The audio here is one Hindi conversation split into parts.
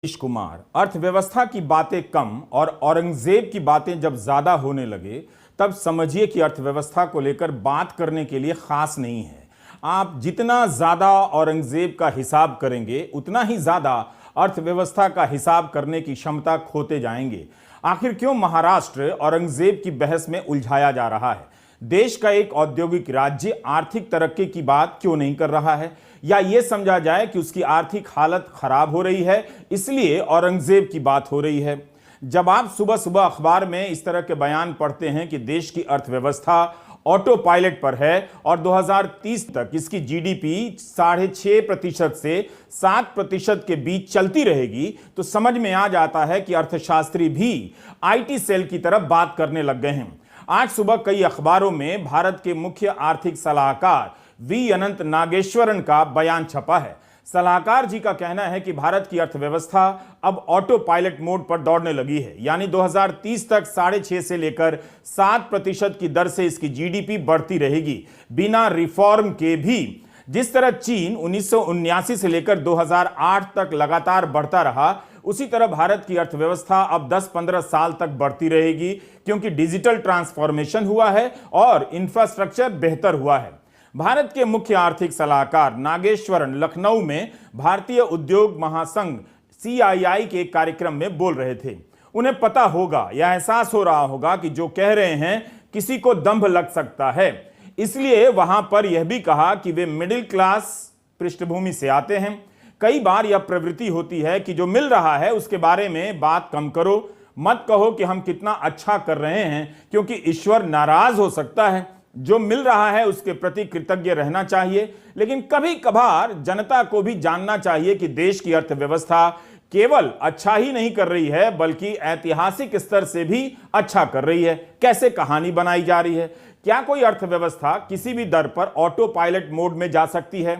नीतीश कुमार, अर्थव्यवस्था की बातें कम और औरंगजेब की बातें जब ज्यादा होने लगे तब समझिए कि अर्थव्यवस्था को लेकर बात करने के लिए खास नहीं है। आप जितना ज्यादा औरंगजेब का हिसाब करेंगे उतना ही ज्यादा अर्थव्यवस्था का हिसाब करने की क्षमता खोते जाएंगे। आखिर क्यों महाराष्ट्र औरंगजेब की बहस में उलझाया जा रहा है? देश का एक औद्योगिक राज्य आर्थिक तरक्की की बात क्यों नहीं कर रहा है? या यह समझा जाए कि उसकी आर्थिक हालत खराब हो रही है इसलिए औरंगजेब की बात हो रही है। जब आप सुबह सुबह अखबार में इस तरह के बयान पढ़ते हैं कि देश की अर्थव्यवस्था ऑटो पायलट पर है और 2030 तक इसकी जीडीपी 6.5% से 7% के बीच चलती रहेगी, तो समझ में आ जाता है कि अर्थशास्त्री भी आईटी सेल की तरफ बात करने लग गए हैं। आज सुबह कई अखबारों में भारत के मुख्य आर्थिक सलाहकार वी अनंत नागेश्वरन का बयान छपा है। सलाहकार जी का कहना है कि भारत की अर्थव्यवस्था अब ऑटो पायलट मोड पर दौड़ने लगी है, यानी 2030 तक 6.5 से लेकर 7% की दर से इसकी जीडीपी बढ़ती रहेगी बिना रिफॉर्म के भी। जिस तरह चीन 1979 से लेकर 2008 तक लगातार बढ़ता रहा, उसी तरह भारत की अर्थव्यवस्था अब 10-15 साल तक बढ़ती रहेगी, क्योंकि डिजिटल ट्रांसफॉर्मेशन हुआ है और इंफ्रास्ट्रक्चर बेहतर हुआ है। भारत के मुख्य आर्थिक सलाहकार नागेश्वरन लखनऊ में भारतीय उद्योग महासंघ सीआईआई के कार्यक्रम में बोल रहे थे। उन्हें पता होगा या एहसास हो रहा होगा कि जो कह रहे हैं किसी को दंभ लग सकता है, इसलिए वहां पर यह भी कहा कि वे मिडिल क्लास पृष्ठभूमि से आते हैं। कई बार यह प्रवृत्ति होती है कि जो मिल रहा है उसके बारे में बात कम करो, मत कहो कि हम कितना अच्छा कर रहे हैं, क्योंकि ईश्वर नाराज हो सकता है। जो मिल रहा है उसके प्रति कृतज्ञ रहना चाहिए, लेकिन कभी कभार जनता को भी जानना चाहिए कि देश की अर्थव्यवस्था केवल अच्छा ही नहीं कर रही है बल्कि ऐतिहासिक स्तर से भी अच्छा कर रही है। कैसे कहानी बनाई जा रही है? क्या कोई अर्थव्यवस्था किसी भी दर पर ऑटो पायलट मोड में जा सकती है?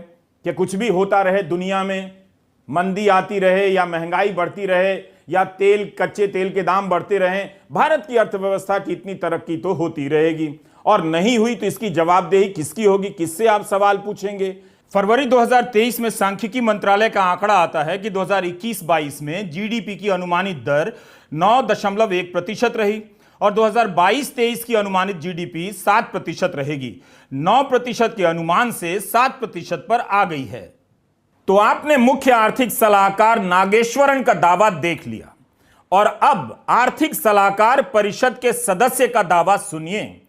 कि कुछ भी होता रहे दुनिया में, मंदी आती रहे या महंगाई बढ़ती रहे या कच्चे तेल के दाम बढ़ते रहें, भारत की अर्थव्यवस्था की इतनी तरक्की तो होती रहेगी। और नहीं हुई तो इसकी जवाबदेही किसकी होगी? किससे आप सवाल पूछेंगे? फरवरी 2023 में सांख्यिकी मंत्रालय का आंकड़ा आता है कि 2021-22 में जीडीपी की अनुमानित दर 9.1% रही और 2022-23 की अनुमानित जीडीपी 7% रहेगी। 9% के अनुमान से 7% पर आ गई है। तो आपने मुख्य आर्थिक सलाहकार नागेश्वरन का दावा देख लिया, और अब आर्थिक सलाहकार परिषद के सदस्य का दावा सुनिए।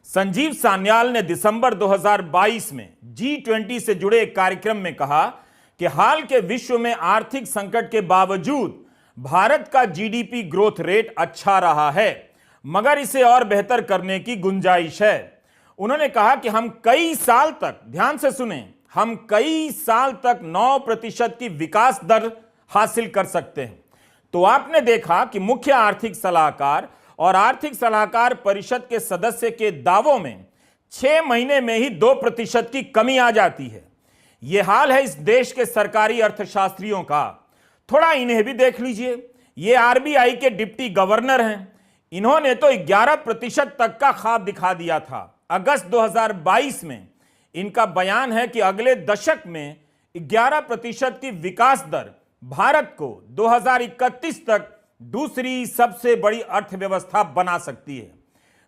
संजीव सान्याल ने दिसंबर 2022 में G20 से जुड़े एक कार्यक्रम में कहा कि हाल के विश्व में आर्थिक संकट के बावजूद भारत का जीडीपी ग्रोथ रेट अच्छा रहा है, मगर इसे और बेहतर करने की गुंजाइश है। उन्होंने कहा कि हम कई साल तक, ध्यान से सुने, हम कई साल तक 9% की विकास दर हासिल कर सकते हैं। तो आपने देखा कि मुख्य आर्थिक सलाहकार और आर्थिक सलाहकार परिषद के सदस्य के दावों में 6 महीने में ही 2% की कमी आ जाती है। यह हाल है इस देश के सरकारी अर्थशास्त्रियों का। थोड़ा इन्हें भी देख लीजिए। ये आरबीआई के डिप्टी गवर्नर हैं। इन्होंने तो 11% तक का ख्वाब दिखा दिया था। अगस्त 2022 में इनका बयान है कि अगले दशक में 11% की विकास दर भारत को 2031 तक दूसरी सबसे बड़ी अर्थव्यवस्था बना सकती है।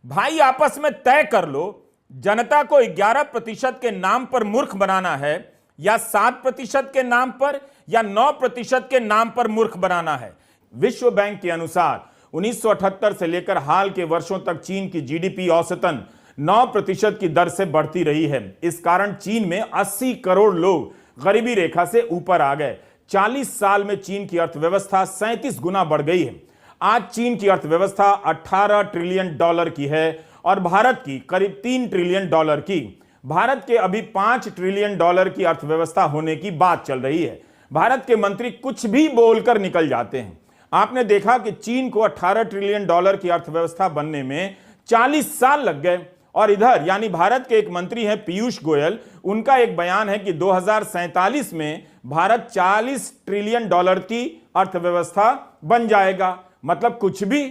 भाई आपस में तय कर लो, जनता को 11% के नाम पर मूर्ख बनाना है या 7% के नाम पर या 9% के नाम पर मूर्ख बनाना है। विश्व बैंक के अनुसार 1978 से लेकर हाल के वर्षों तक चीन की जीडीपी औसतन 9% की दर से बढ़ती रही है। इस कारण चीन में 80 करोड़ लोग गरीबी रेखा से ऊपर आ गए। 40 साल में चीन की अर्थव्यवस्था 37 गुना बढ़ गई है। आज चीन की अर्थव्यवस्था 18 ट्रिलियन डॉलर की है और भारत की करीब 3 ट्रिलियन डॉलर की। भारत के अभी 5 ट्रिलियन डॉलर की अर्थव्यवस्था होने की बात चल रही है। भारत के मंत्री कुछ भी बोलकर निकल जाते हैं। आपने देखा कि चीन को 18 ट्रिलियन डॉलर की अर्थव्यवस्था बनने में 40 साल लग गए, और इधर यानी भारत के एक मंत्री हैं पीयूष गोयल, उनका एक बयान है कि 2047 में भारत 40 ट्रिलियन डॉलर की अर्थव्यवस्था बन जाएगा। मतलब कुछ भी,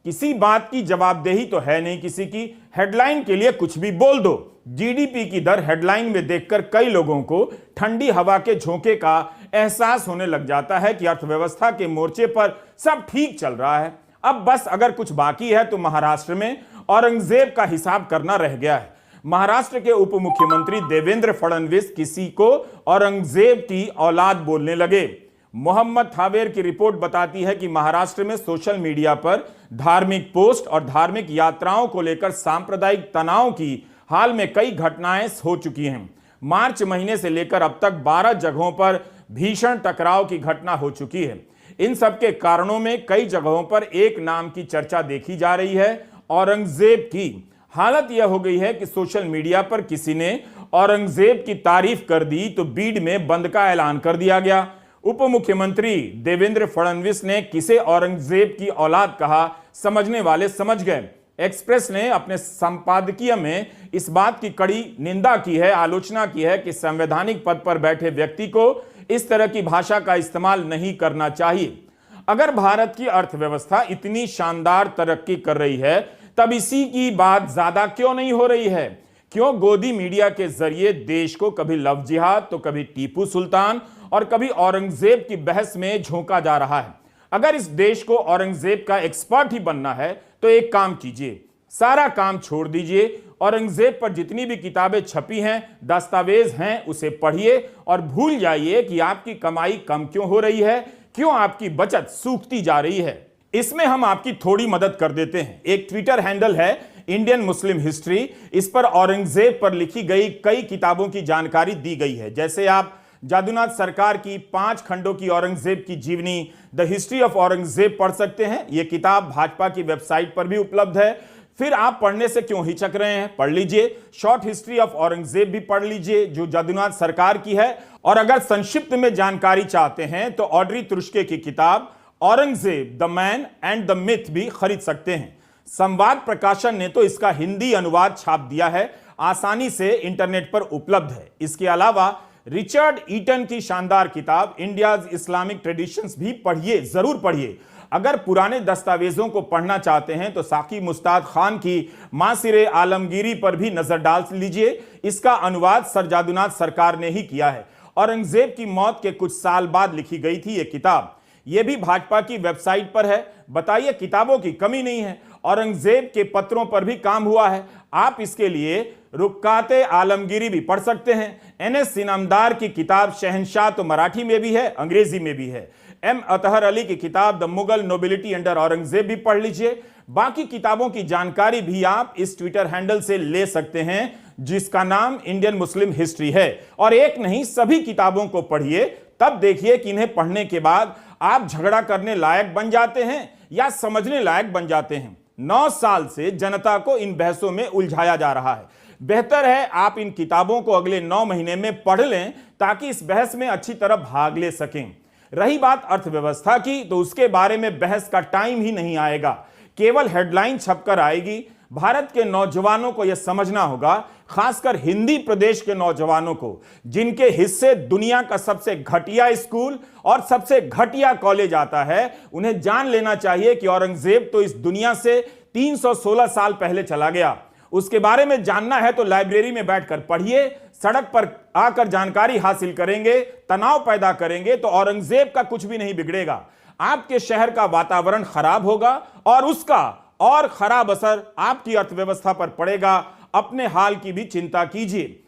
किसी बात की जवाबदेही तो है नहीं किसी की। हेडलाइन के लिए कुछ भी बोल दो। जीडीपी की दर हेडलाइन में देखकर कई लोगों को ठंडी हवा के झोंके का एहसास होने लग जाता है कि अर्थव्यवस्था के मोर्चे पर सब ठीक चल रहा है। अब बस अगर कुछ बाकी है तो महाराष्ट्र में औरंगजेब का हिसाब करना रह गया है। महाराष्ट्र के उप मुख्यमंत्री देवेंद्र फडणवीस किसी को औरंगजेब की औलाद बोलने लगे। मोहम्मद थावेर की रिपोर्ट बताती है कि महाराष्ट्र में सोशल मीडिया पर धार्मिक पोस्ट और धार्मिक यात्राओं को लेकर सांप्रदायिक तनाव की हाल में कई घटनाएं हो चुकी हैं। मार्च महीने से लेकर अब तक 12 जगहों पर भीषण टकराव की घटना हो चुकी है। इन सब के कारणों में कई जगहों पर एक नाम की चर्चा देखी जा रही है, औरंगजेब की। हालत यह हो गई है कि सोशल मीडिया पर किसी ने औरंगजेब की तारीफ कर दी तो बीड में बंद का ऐलान कर दिया गया। उप मुख्यमंत्री देवेंद्र फडणवीस ने किसे औरंगजेब की औलाद कहा, समझने वाले समझ गए। एक्सप्रेस ने अपने संपादकीय में इस बात की कड़ी निंदा की है, आलोचना की है कि संवैधानिक पद पर बैठे व्यक्ति को इस तरह की भाषा का इस्तेमाल नहीं करना चाहिए। अगर भारत की अर्थव्यवस्था इतनी शानदार तरक्की कर रही है तब इसी की बात ज्यादा क्यों नहीं हो रही है? क्यों गोदी मीडिया के जरिए देश को कभी लव जिहाद तो कभी टीपू सुल्तान और कभी औरंगजेब की बहस में झोंका जा रहा है? अगर इस देश को औरंगजेब का एक्सपर्ट ही बनना है तो एक काम कीजिए, सारा काम छोड़ दीजिए। औरंगजेब पर जितनी भी किताबें छपी हैं, दस्तावेज हैं, उसे पढ़िए और भूल जाइए कि आपकी कमाई कम क्यों हो रही है, क्यों आपकी बचत सूखती जा रही है। इसमें हम आपकी थोड़ी मदद कर देते हैं। एक ट्विटर हैंडल है इंडियन मुस्लिम हिस्ट्री। इस पर औरंगजेब पर लिखी गई कई किताबों की जानकारी दी गई है। जैसे आप जादूनाथ सरकार की 5 खंडों की औरंगजेब की जीवनी द हिस्ट्री ऑफ औरंगजेब पढ़ सकते हैं। यह किताब भाजपा की वेबसाइट पर भी उपलब्ध है। फिर आप पढ़ने से क्यों हिचक रहे हैं, पढ़ लीजिए। शॉर्ट हिस्ट्री ऑफ औरंगजेब भी पढ़ लीजिए जो जादूनाथ सरकार की है। और अगर संक्षिप्त में जानकारी चाहते हैं तो ऑड्री तुरुष्के की किताब Aurangzeb the man and the myth भी खरीद सकते हैं। संवाद प्रकाशन ने तो इसका हिंदी अनुवाद छाप दिया है, आसानी से इंटरनेट पर उपलब्ध है। इसके अलावा रिचर्ड ईटन की शानदार किताब इंडियाज इस्लामिक ट्रेडिशंस भी पढ़िए, जरूर पढ़िए। अगर पुराने दस्तावेजों को पढ़ना चाहते हैं तो साकी मुस्ताद खान की मासिरे आलमगीरी पर भी नजर डाल लीजिए। इसका अनुवाद सर जादूनाथ सरकार ने ही किया है। औरंगजेब की मौत के कुछ साल बाद लिखी गई थी यह किताब। यह भी भाजपा की वेबसाइट पर है। बताइए, किताबों की कमी नहीं है। औरंगजेब के पत्रों पर भी काम हुआ है। आप इसके लिए रुक्काते आलमगीरी भी पढ़ सकते हैं। एनएस इनामदार की किताब शहंशाह तो मराठी में भी है, अंग्रेजी में भी है। एम अतहर अली की किताब the Mughal nobility under Aurangzeb भी पढ़ लीजिए। बाकी किताबों की जानकारी भी आप इस ट्विटर हैंडल से ले सकते हैं जिसका नाम इंडियन मुस्लिम हिस्ट्री है। और एक नहीं, सभी किताबों को पढ़िए, तब देखिए कि इन्हें पढ़ने के बाद आप झगड़ा करने लायक बन जाते हैं या समझने लायक बन जाते हैं। 9 साल से जनता को इन बहसों में उलझाया जा रहा है। बेहतर है आप इन किताबों को अगले 9 महीने में पढ़ लें ताकि इस बहस में अच्छी तरह भाग ले सकें। रही बात अर्थव्यवस्था की, तो उसके बारे में बहस का टाइम ही नहीं आएगा, केवल हेडलाइन छपकर आएगी। भारत के नौजवानों को यह समझना होगा, खासकर हिंदी प्रदेश के नौजवानों को, जिनके हिस्से दुनिया का सबसे घटिया स्कूल और सबसे घटिया कॉलेज आता है, उन्हें जान लेना चाहिए कि औरंगजेब तो इस दुनिया से 316 साल पहले चला गया। उसके बारे में जानना है तो लाइब्रेरी में बैठकर पढ़िए, सड़क पर आकर जानकारी हासिल करेंगे, तनाव पैदा करेंगे तो औरंगजेब का कुछ भी नहीं बिगड़ेगा। आपके शहर का वातावरण खराब होगा और उसका और खराब असर आपकी अर्थव्यवस्था पर पड़ेगा। अपने हाल की भी चिंता कीजिए।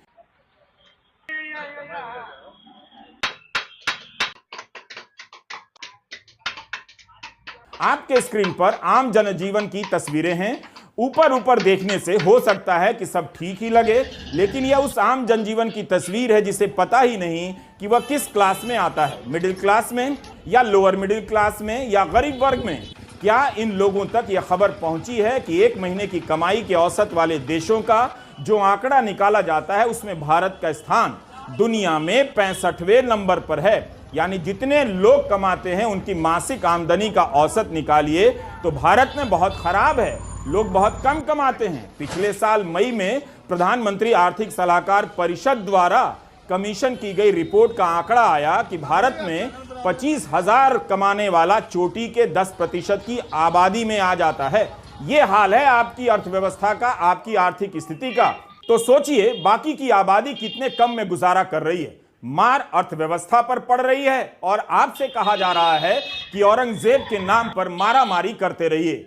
आपके स्क्रीन पर आम जनजीवन की तस्वीरें हैं। ऊपर ऊपर देखने से हो सकता है कि सब ठीक ही लगे, लेकिन यह उस आम जनजीवन की तस्वीर है जिसे पता ही नहीं कि वह किस क्लास में आता है, मिडिल क्लास में या लोअर मिडिल क्लास में या गरीब वर्ग में। क्या इन लोगों तक यह खबर पहुंची है कि 1 महीने की कमाई के औसत वाले देशों का जो आंकड़ा निकाला जाता है उसमें भारत का स्थान दुनिया में 65वें नंबर पर है। यानी जितने लोग कमाते हैं उनकी मासिक आमदनी का औसत निकालिए तो भारत में बहुत खराब है, लोग बहुत कम कमाते हैं। पिछले साल मई में प्रधानमंत्री आर्थिक सलाहकार परिषद द्वारा कमीशन की गई रिपोर्ट का आंकड़ा आया कि भारत में 25,000 कमाने वाला चोटी के 10% की आबादी में आ जाता है। यह हाल है आपकी अर्थव्यवस्था का, आपकी आर्थिक स्थिति का। तो सोचिए बाकी की आबादी कितने कम में गुजारा कर रही है। मार अर्थव्यवस्था पर पड़ रही है और आपसे कहा जा रहा है कि औरंगजेब के नाम पर मारामारी करते रहिए।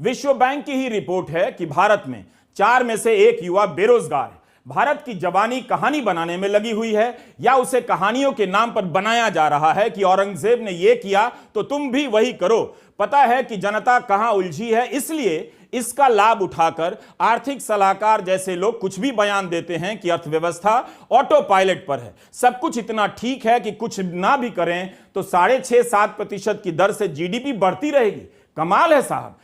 विश्व बैंक की ही रिपोर्ट है कि भारत में 4 में से 1 युवा बेरोजगार है। भारत की जवानी कहानी बनाने में लगी हुई है या उसे कहानियों के नाम पर बनाया जा रहा है कि औरंगजेब ने यह किया तो तुम भी वही करो। पता है कि जनता कहां उलझी है, इसलिए इसका लाभ उठाकर आर्थिक सलाहकार जैसे लोग कुछ भी बयान देते हैं कि अर्थव्यवस्था ऑटो पायलट पर है, सब कुछ इतना ठीक है कि कुछ ना भी करें तो 6.5-7% की दर से जीडीपी बढ़ती रहेगी। कमाल है साहब।